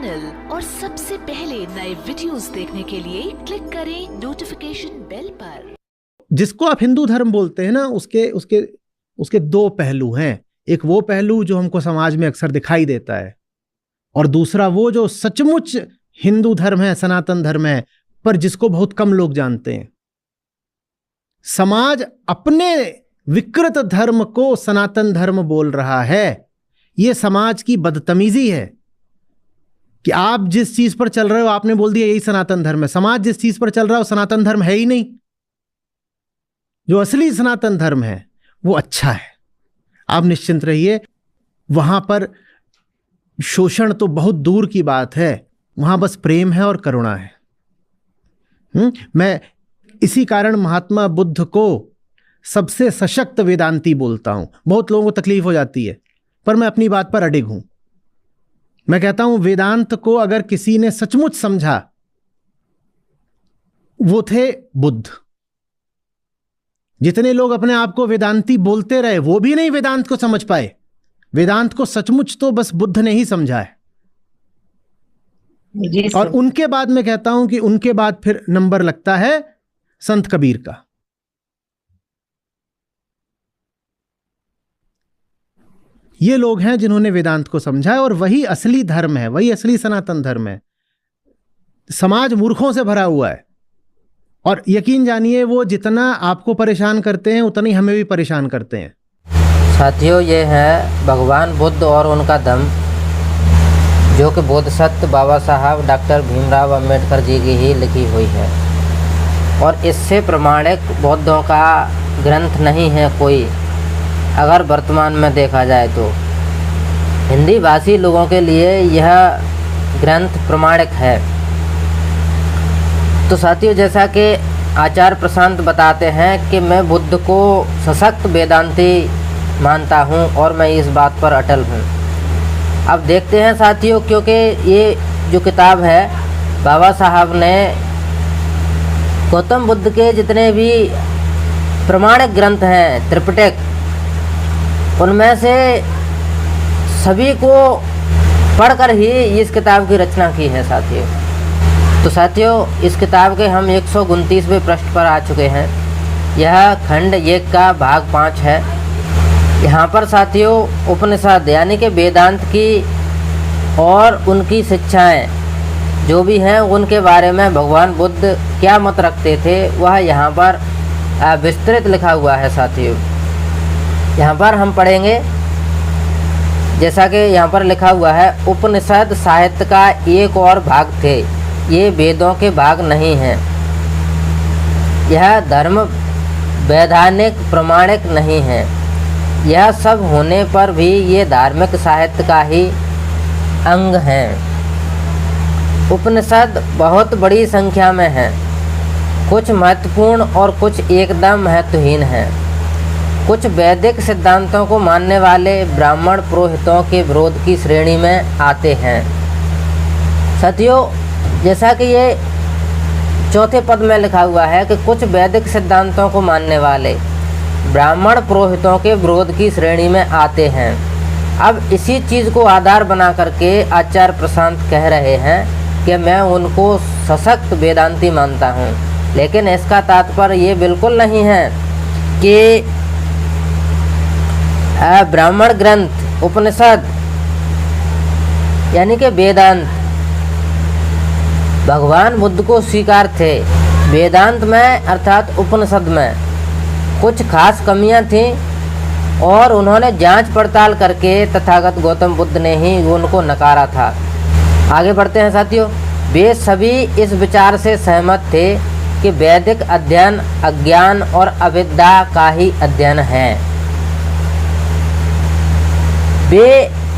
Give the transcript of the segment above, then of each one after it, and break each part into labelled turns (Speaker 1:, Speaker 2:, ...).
Speaker 1: Channel और सबसे पहले नए वीडियोस देखने के लिए क्लिक करें नोटिफिकेशन बेल पर।
Speaker 2: जिसको आप हिंदू धर्म बोलते हैं ना, उसके उसके उसके दो पहलू हैं। एक वो पहलू जो हमको समाज में अक्सर दिखाई देता है, और दूसरा वो जो सचमुच हिंदू धर्म है, सनातन धर्म है, पर जिसको बहुत कम लोग जानते हैं। समाज अपने विकृत धर्म को सनातन धर्म बोल रहा है। यह समाज की बदतमीजी है कि आप जिस चीज पर चल रहे हो आपने बोल दिया यही सनातन धर्म है। समाज जिस चीज पर चल रहा है वो सनातन धर्म है ही नहीं। जो असली सनातन धर्म है वो अच्छा है, आप निश्चिंत रहिए। वहां पर शोषण तो बहुत दूर की बात है, वहां बस प्रेम है और करुणा है। मैं इसी कारण महात्मा बुद्ध को सबसे सशक्त वेदांती बोलता हूं। बहुत लोगों को तकलीफ हो जाती है, पर मैं अपनी बात पर अडिग हूं। मैं कहता हूं वेदांत को अगर किसी ने सचमुच समझा वो थे बुद्ध। जितने लोग अपने आप को वेदांती बोलते रहे वो भी नहीं वेदांत को समझ पाए। वेदांत को सचमुच तो बस बुद्ध ने ही समझा है। और उनके बाद मैं कहता हूं कि उनके बाद फिर नंबर लगता है संत कबीर का। ये लोग हैं जिन्होंने वेदांत को समझा है, और वही असली धर्म है, वही असली सनातन धर्म है। समाज मूर्खों से भरा हुआ है, और यकीन जानिए वो जितना आपको परेशान करते हैं उतना ही हमें भी परेशान करते हैं।
Speaker 3: साथियों, ये है भगवान बुद्ध और उनका धम्म, जो कि बोधिसत्व बाबा साहब डॉक्टर भीमराव अंबेडकर जी की ही लिखी हुई है, और इससे प्रमाणिक बौद्धों का ग्रंथ नहीं है कोई। अगर वर्तमान में देखा जाए तो हिंदी भाषी लोगों के लिए यह ग्रंथ प्रमाणिक है। तो साथियों, जैसा कि आचार्य प्रशांत बताते हैं कि मैं बुद्ध को सशक्त वेदांती मानता हूं, और मैं इस बात पर अटल हूं। अब देखते हैं साथियों, क्योंकि ये जो किताब है बाबा साहब ने गौतम बुद्ध के जितने भी प्रमाणिक ग्रंथ हैं त्रिपिटक, उनमें से सभी को पढ़कर ही इस किताब की रचना की है साथियों। तो साथियों, इस किताब के हम 129वें पृष्ठ पर आ चुके हैं। यह खंड 1 का भाग 5 है। यहाँ पर साथियों उपनिषद यानी कि वेदांत की और उनकी शिक्षाएं जो भी हैं उनके बारे में भगवान बुद्ध क्या मत रखते थे वह यहाँ पर विस्तृत लिखा हुआ है साथियों। यहाँ पर हम पढ़ेंगे, जैसा कि यहाँ पर लिखा हुआ है, उपनिषद साहित्य का एक और भाग थे, ये वेदों के भाग नहीं हैं। यह धर्म वैधानिक प्रमाणिक नहीं है। यह सब होने पर भी ये धार्मिक साहित्य का ही अंग हैं। उपनिषद बहुत बड़ी संख्या में हैं, कुछ महत्वपूर्ण और कुछ एकदम महत्वहीन हैं। कुछ वैदिक सिद्धांतों को मानने वाले ब्राह्मण पुरोहितों के विरोध की श्रेणी में आते हैं। साथियों, जैसा कि ये चौथे पद में लिखा हुआ है कि कुछ वैदिक सिद्धांतों को मानने वाले ब्राह्मण पुरोहितों के विरोध की श्रेणी में आते हैं। अब इसी चीज़ को आधार बना करके आचार्य प्रशांत कह रहे हैं कि मैं उनको सशक्त वेदांती मानता हूँ, लेकिन इसका तात्पर्य ये बिल्कुल नहीं है कि ब्राह्मण ग्रंथ उपनिषद यानी कि वेदांत भगवान बुद्ध को स्वीकार थे। वेदांत में अर्थात उपनिषद में कुछ खास कमियां थीं, और उन्होंने जांच पड़ताल करके तथागत गौतम बुद्ध ने ही उनको नकारा था। आगे बढ़ते हैं साथियों। वे सभी इस विचार से सहमत थे कि वैदिक अध्ययन अज्ञान और अविद्या का ही अध्ययन है। वे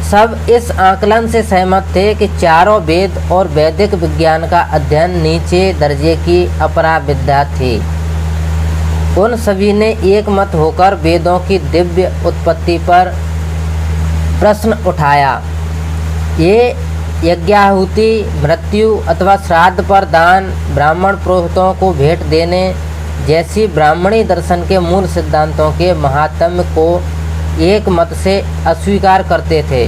Speaker 3: सब इस आकलन से सहमत थे कि चारों वेद और वैदिक विज्ञान का अध्ययन नीचे दर्जे की अपरा विद्या थी। उन सभी ने एक मत होकर वेदों की दिव्य उत्पत्ति पर प्रश्न उठाया। ये यज्ञाहुति, मृत्यु अथवा श्राद्ध पर दान, ब्राह्मण पुरोहितों को भेंट देने जैसी ब्राह्मणी दर्शन के मूल सिद्धांतों के महात्म्य को एक मत से अस्वीकार करते थे।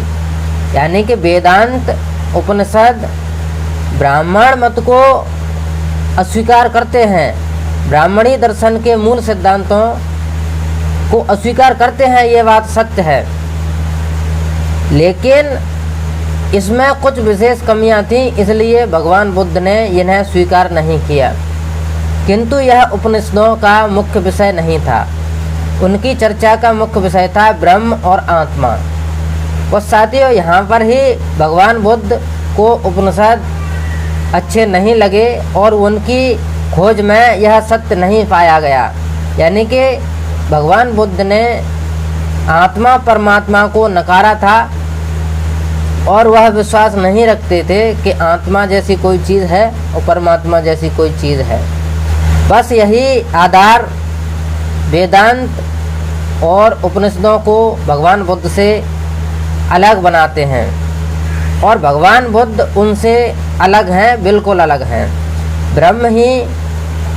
Speaker 3: यानी कि वेदांत उपनिषद ब्राह्मण मत को अस्वीकार करते हैं, ब्राह्मणी दर्शन के मूल सिद्धांतों को अस्वीकार करते हैं, ये बात सत्य है। लेकिन इसमें कुछ विशेष कमियां थीं, इसलिए भगवान बुद्ध ने इन्हें स्वीकार नहीं किया। किंतु यह उपनिषदों का मुख्य विषय नहीं था। उनकी चर्चा का मुख्य विषय था ब्रह्म और आत्मा। और साथियों, यहाँ पर ही भगवान बुद्ध को उपनिषद अच्छे नहीं लगे और उनकी खोज में यह सत्य नहीं पाया गया। यानी कि भगवान बुद्ध ने आत्मा परमात्मा को नकारा था और वह विश्वास नहीं रखते थे कि आत्मा जैसी कोई चीज़ है और परमात्मा जैसी कोई चीज़ है। बस यही आधार वेदांत और उपनिषदों को भगवान बुद्ध से अलग बनाते हैं और भगवान बुद्ध उनसे अलग हैं, बिल्कुल अलग हैं। ब्रह्म ही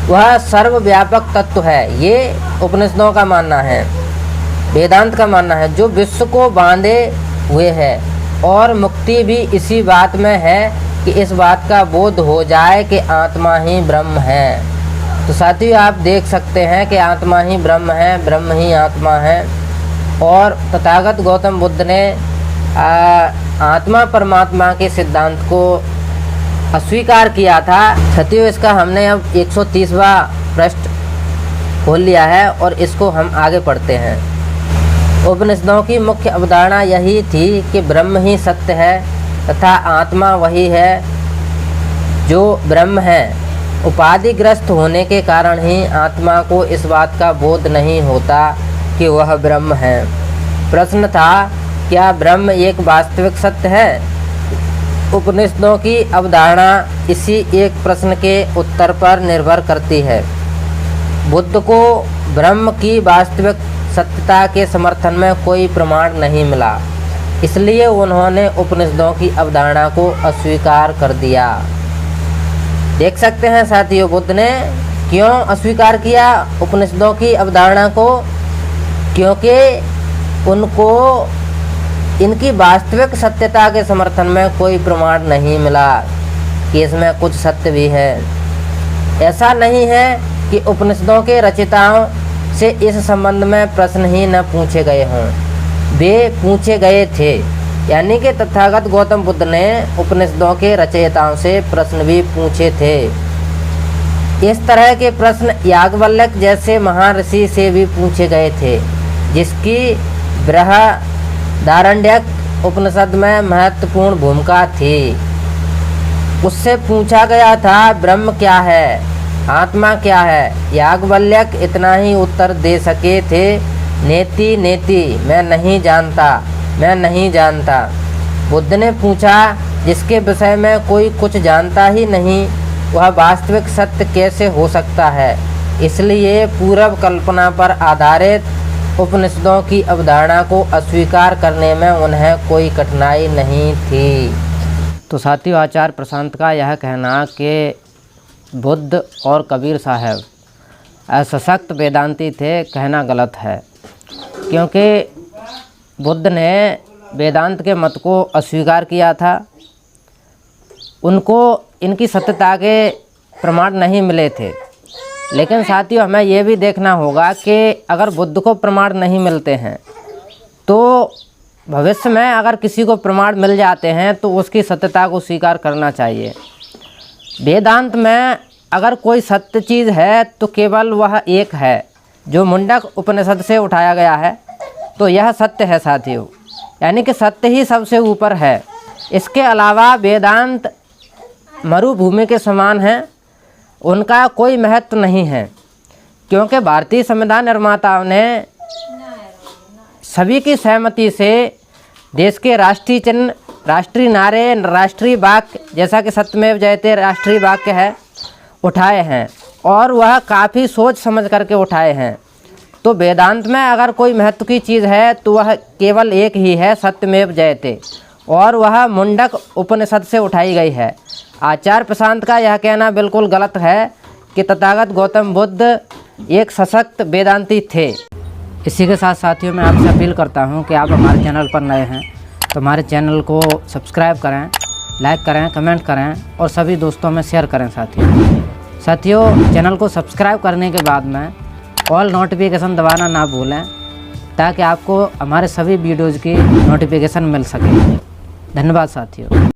Speaker 3: वह सर्वव्यापक तत्व है, ये उपनिषदों का मानना है, वेदांत का मानना है, जो विश्व को बांधे हुए है। और मुक्ति भी इसी बात में है कि इस बात का बोध हो जाए कि आत्मा ही ब्रह्म है। तो साथियों, आप देख सकते हैं कि आत्मा ही ब्रह्म है, ब्रह्म ही आत्मा है। और तथागत गौतम बुद्ध ने आत्मा परमात्मा के सिद्धांत को अस्वीकार किया था। साथियों, इसका हमने अब 130वां पृष्ठ खोल लिया है और इसको हम आगे पढ़ते हैं। उपनिषदों की मुख्य अवधारणा यही थी कि ब्रह्म ही सत्य है तथा आत्मा वही है जो ब्रह्म है। उपाधिग्रस्त होने के कारण ही आत्मा को इस बात का बोध नहीं होता कि वह ब्रह्म है। प्रश्न था, क्या ब्रह्म एक वास्तविक सत्य है? उपनिषदों की अवधारणा इसी एक प्रश्न के उत्तर पर निर्भर करती है। बुद्ध को ब्रह्म की वास्तविक सत्यता के समर्थन में कोई प्रमाण नहीं मिला, इसलिए उन्होंने उपनिषदों की अवधारणा को अस्वीकार कर दिया। देख सकते हैं साथियों, बुद्ध ने क्यों अस्वीकार किया उपनिषदों की अवधारणा को? क्योंकि उनको इनकी वास्तविक सत्यता के समर्थन में कोई प्रमाण नहीं मिला कि इसमें कुछ सत्य भी है। ऐसा नहीं है कि उपनिषदों के रचयिताओं से इस संबंध में प्रश्न ही न पूछे गए हों, वे पूछे गए थे। यानी कि तथागत गौतम बुद्ध ने उपनिषदों के रचयिताओं से प्रश्न भी पूछे थे। इस तरह के प्रश्न याज्ञवल्क्य जैसे महर्षि से भी पूछे गए थे, जिसकी बृहदारण्यक उपनिषद में महत्वपूर्ण भूमिका थी। उससे पूछा गया था, ब्रह्म क्या है, आत्मा क्या है? याज्ञवल्क्य इतना ही उत्तर दे सके थे, नेति नेति, मैं नहीं जानता, मैं नहीं जानता। बुद्ध ने पूछा, जिसके विषय में कोई कुछ जानता ही नहीं, वह वास्तविक सत्य कैसे हो सकता है? इसलिए पूर्व कल्पना पर आधारित उपनिषदों की अवधारणा को अस्वीकार करने में उन्हें कोई कठिनाई नहीं थी। तो साथियों, आचार्य प्रशांत का यह कहना कि बुद्ध और कबीर साहब असशक्त वेदांती थे, कहना गलत है। क्योंकि बुद्ध ने वेदांत के मत को अस्वीकार किया था, उनको इनकी सत्यता के प्रमाण नहीं मिले थे। लेकिन साथियों, हमें यह भी देखना होगा कि अगर बुद्ध को प्रमाण नहीं मिलते हैं तो भविष्य में अगर किसी को प्रमाण मिल जाते हैं तो उसकी सत्यता को स्वीकार करना चाहिए। वेदांत में अगर कोई सत्य चीज़ है तो केवल वह एक है जो मुंडक उपनिषद से उठाया गया है, तो यह सत्य है साथियों। यानी कि सत्य ही सबसे ऊपर है। इसके अलावा वेदांत मरुभूमि के समान हैं, उनका कोई महत्व नहीं है। क्योंकि भारतीय संविधान निर्माताओं ने सभी की सहमति से देश के राष्ट्रीय चिन्ह, राष्ट्रीय नारे, राष्ट्रीय वाक्य, जैसा कि सत्यमेव जयते राष्ट्रीय वाक्य है, उठाए हैं और वह काफ़ी सोच समझ करके उठाए हैं। तो वेदांत में अगर कोई महत्व की चीज़ है तो वह केवल एक ही है, सत्यमेव जयते, और वह मुंडक उपनिषद से उठाई गई है। आचार्य प्रशांत का यह कहना बिल्कुल गलत है कि तथागत गौतम बुद्ध एक सशक्त वेदांती थे। इसी के साथ साथियों, मैं आपसे अपील करता हूं कि आप हमारे चैनल पर नए हैं तो हमारे चैनल को सब्सक्राइब करें, लाइक करें, कमेंट करें और सभी दोस्तों में शेयर करें। साथियों चैनल को सब्सक्राइब करने के बाद में ऑल नोटिफिकेशन दबाना ना भूलें, ताकि आपको हमारे सभी वीडियोज़ की नोटिफिकेशन मिल सके। धन्यवाद साथियों।